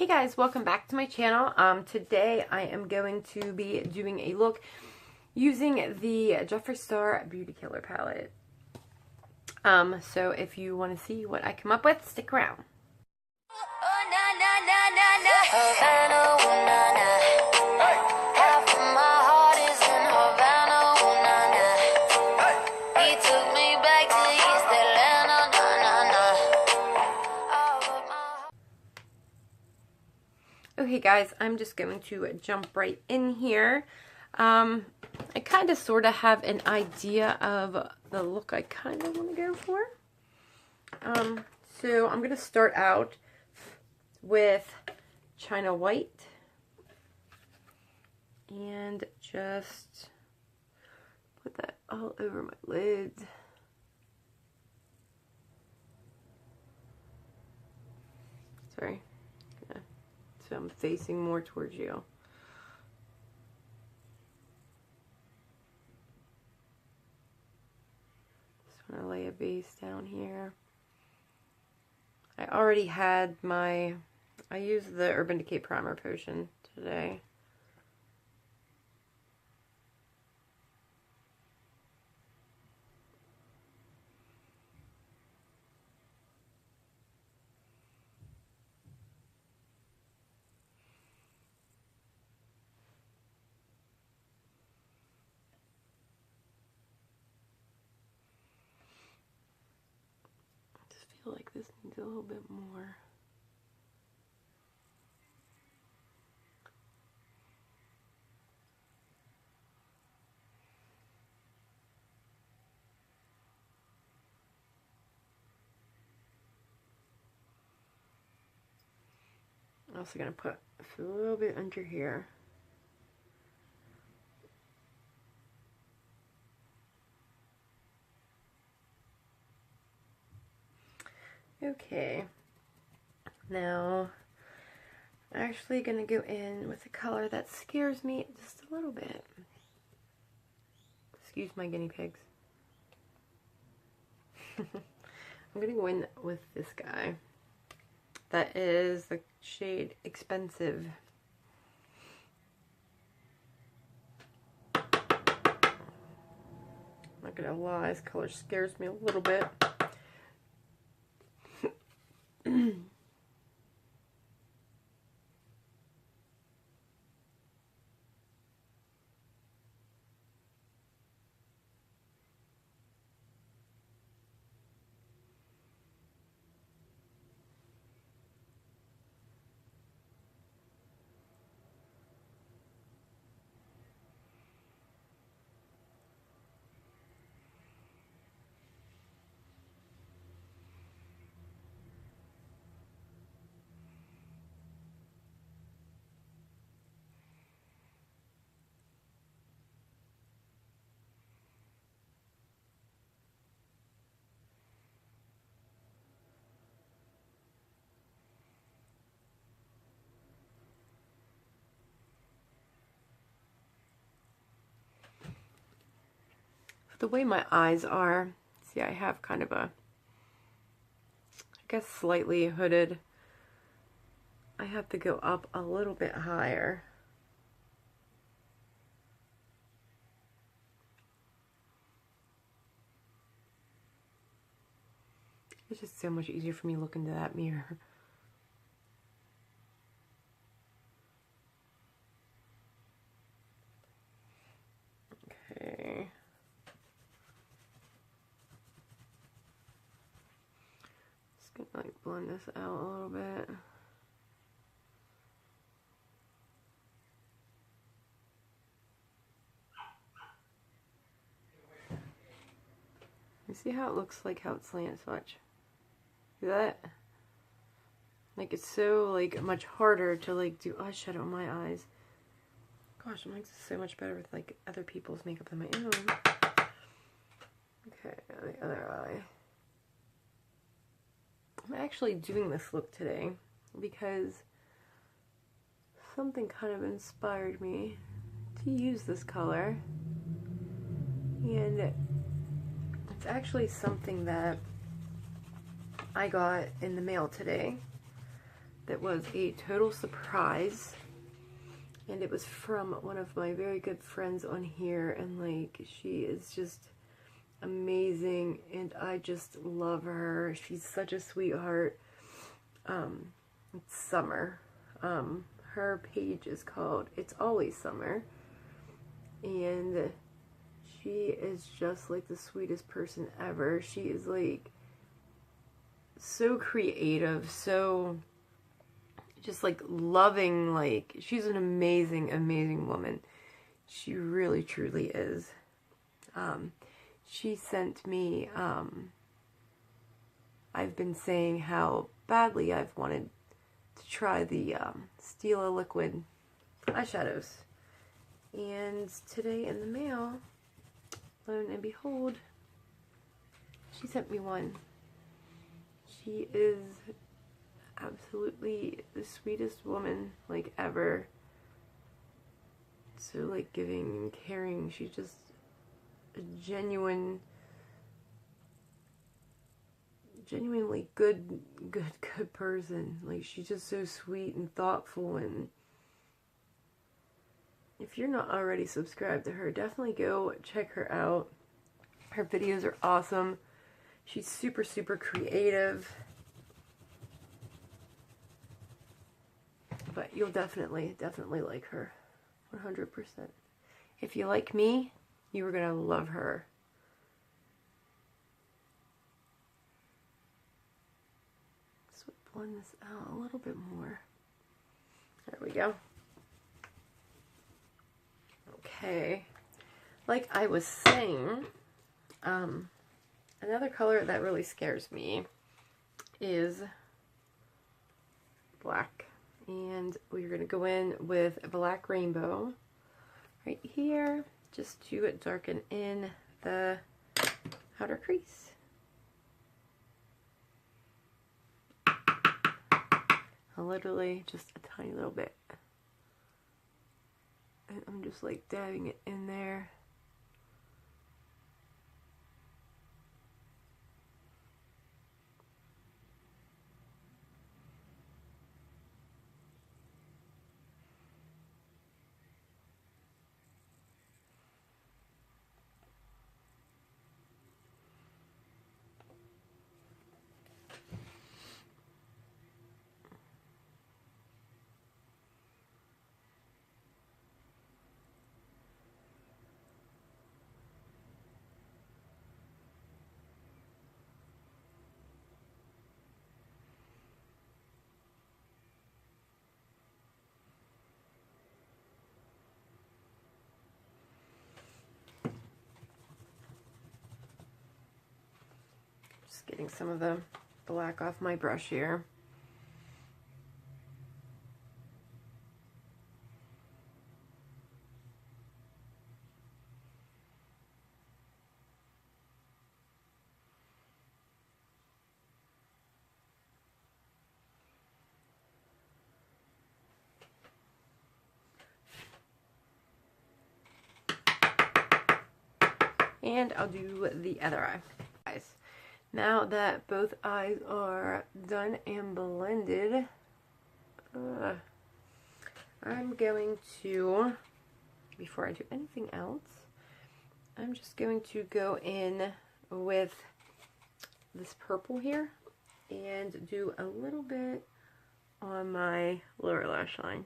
Hey guys, welcome back to my channel. Today I am going to be doing a look using the Jeffree Star Beauty Killer palette. So if you want to see what I come up with, stick around. Okay guys, I'm just going to jump right in here. I kind of sort of have an idea of the look I kind of want to go for. So I'm going to start out with China White and just put that all over my lids. Sorry. So I'm facing more towards you. Just want to lay a base down here. I already had I used the Urban Decay Primer Potion today. I feel like this needs a little bit more. I'm also going to put a little bit under here. Okay, now I'm actually going to go in with a color that scares me just a little bit. Excuse my guinea pigs. I'm going to go in with this guy. That is the shade Expensive. I'm not going to lie, this color scares me a little bit. The way my eyes are, see, I have kind of a, I guess slightly hooded. I have to go up a little bit higher. It's just so much easier for me looking into that mirror. Okay. Just gonna like blend this out a little bit. You see how it looks like how it slants? Watch. See that? Like it's so like much harder to like do eyeshadow on my eyes. Gosh, it makes it so much better with like other people's makeup than my own. Okay, the other eye. I'm actually doing this look today because something kind of inspired me to use this color. And it's actually something that I got in the mail today. that was a total surprise. And it was from one of my very good friends on here, and like, she is just amazing, and I just love her. She's such a sweetheart. It's Summer. Her page is called It's Always Summer, and she is just like the sweetest person ever. She is like so creative, so just like loving, like she's an amazing, amazing woman. She really, truly is. She sent me, I've been saying how badly I've wanted to try the Stila liquid eyeshadows. And today in the mail, lo and behold, she sent me one. She is absolutely the sweetest woman, like, ever. So, like, giving and caring. She's just a genuinely good person. Like, she's just so sweet and thoughtful, and if you're not already subscribed to her, definitely go check her out. Her videos are awesome. She's super, super creative. But you'll definitely like her. 100%. If you like me, you are going to love her. So blend this out a little bit more. There we go. Okay. Like I was saying, another color that really scares me is black. And we're going to go in with Black Rainbow right here, just to darken in the outer crease. Literally just a tiny little bit. And I'm just like dabbing it in there. Just getting some of the black off my brush here. And I'll do the other eye. Guys, now that both eyes are done and blended, I'm going to, before I do anything else, I'm just going to go in with this purple here and do a little bit on my lower lash line.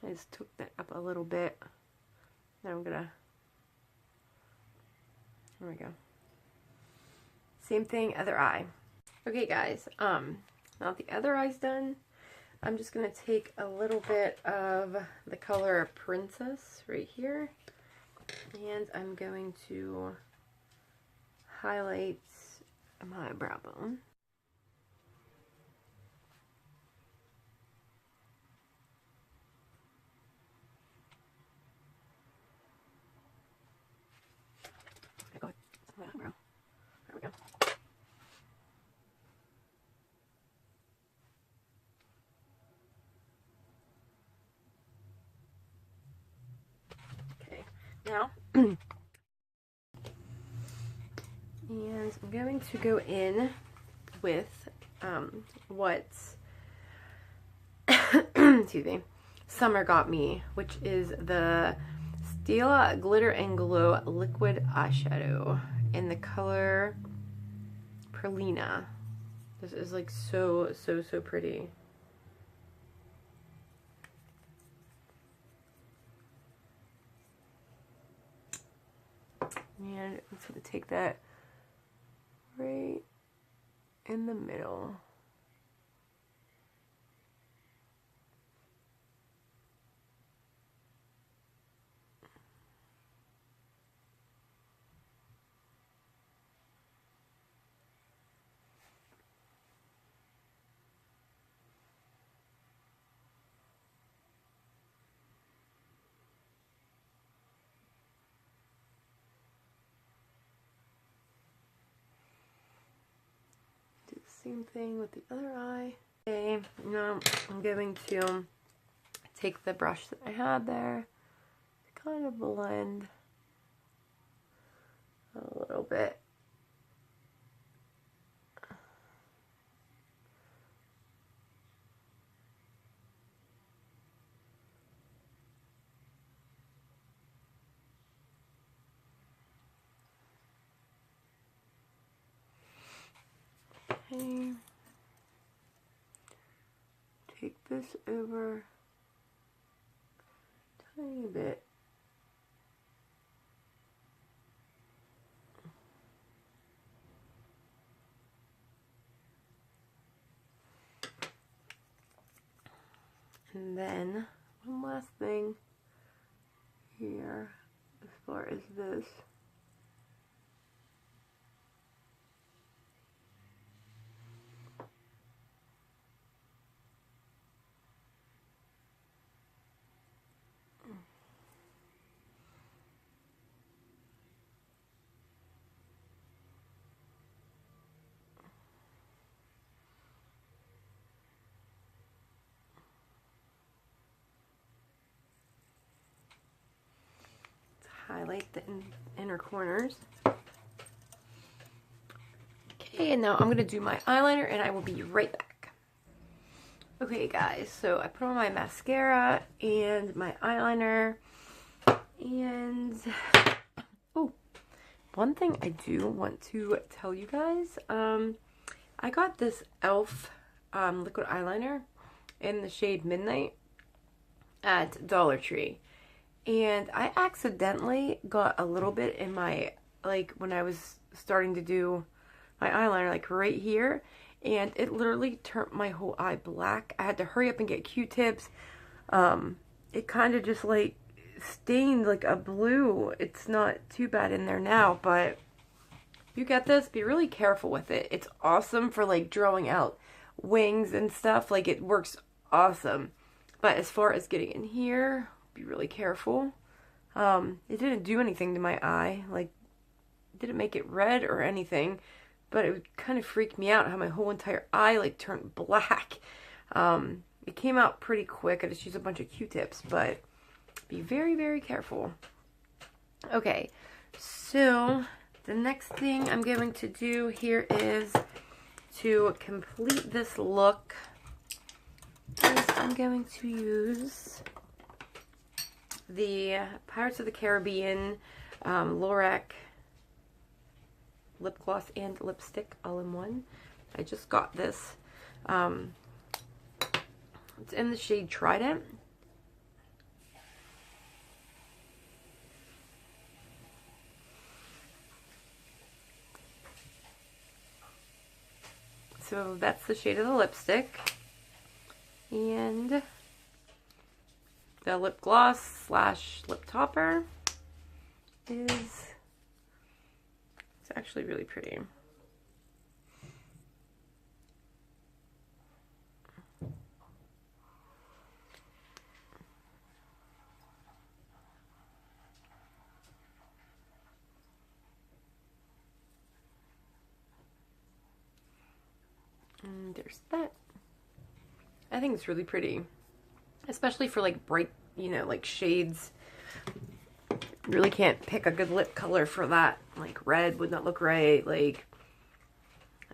I just took that up a little bit. Now I'm gonna, there we go. Same thing, other eye. Okay guys, now that the other eye's done, I'm just going to take a little bit of the color Princess right here, and I'm going to highlight my brow bone. There we go. Okay, now, and I'm going to go in with what, excuse me, Summer got me, which is the Stila Glitter and Glow Liquid Eyeshadow in the color Perlina. This is like so pretty. And I'm just going to take that right in the middle. Same thing with the other eye. Okay, now I'm going to take the brush that I had there to kind of blend a little bit. Okay. Take this over a tiny bit. And then one last thing here as far as this. Highlight the inner corners. Okay, and now I'm going to do my eyeliner and I will be right back. Okay guys, so I put on my mascara and my eyeliner, and oh, one thing I do want to tell you guys, I got this e.l.f. liquid eyeliner in the shade Midnight at Dollar Tree. And I accidentally got a little bit in my, like, when I was starting to do my eyeliner, like right here, and it literally turned my whole eye black. I had to hurry up and get Q-tips. It kind of just, like, stained like a blue. It's not too bad in there now, but if you get this, be really careful with it. It's awesome for, like, drawing out wings and stuff. Like, it works awesome. But as far as getting in here, be really careful. It didn't do anything to my eye, like it didn't make it red or anything, but it kind of freaked me out how my whole entire eye like turned black. It came out pretty quick. I just used a bunch of Q-tips, but be very careful. Okay, so the next thing I'm going to do here is to complete this look. I'm going to use the Pirates of the Caribbean Lorac lip gloss and lipstick all in one. I just got this. It's in the shade Trident. So that's the shade of the lipstick. And the lip gloss slash lip topper is, it's actually really pretty. And there's that. I think it's really pretty, especially for like bright, you know, like shades. Really can't pick a good lip color for that. Like red would not look right. Like,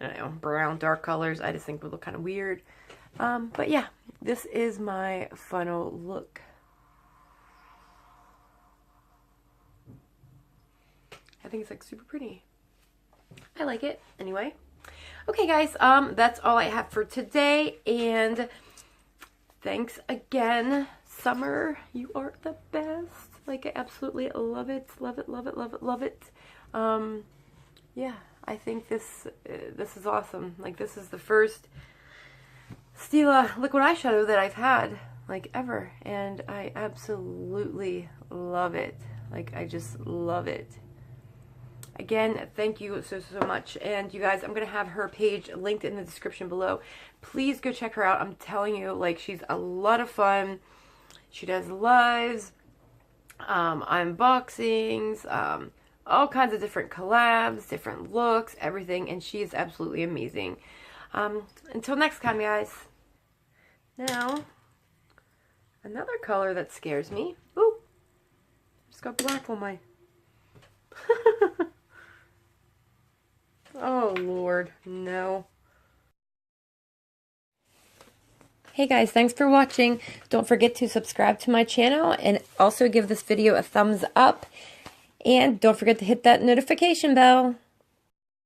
I don't know, brown, dark colors, I just think would look kind of weird. But yeah, this is my final look. I think it's like super pretty. I like it anyway. Okay guys, that's all I have for today, and thanks again. Summer, you are the best. Like, I absolutely love it. Love it, love it, love it, love it. Yeah, I think this is awesome. Like, this is the first Stila liquid eyeshadow that I've had, like, ever. And I absolutely love it. Like, I just love it. Again, thank you so much. And you guys, I'm going to have her page linked in the description below. Please go check her out. I'm telling you, like, she's a lot of fun. She does lives, unboxings, all kinds of different collabs, different looks, everything. And she is absolutely amazing. Until next time, guys. Now, another color that scares me. Ooh, just got black on my... Oh, Lord, no. Hey guys, thanks for watching. Don't forget to subscribe to my channel and also give this video a thumbs up. And don't forget to hit that notification bell.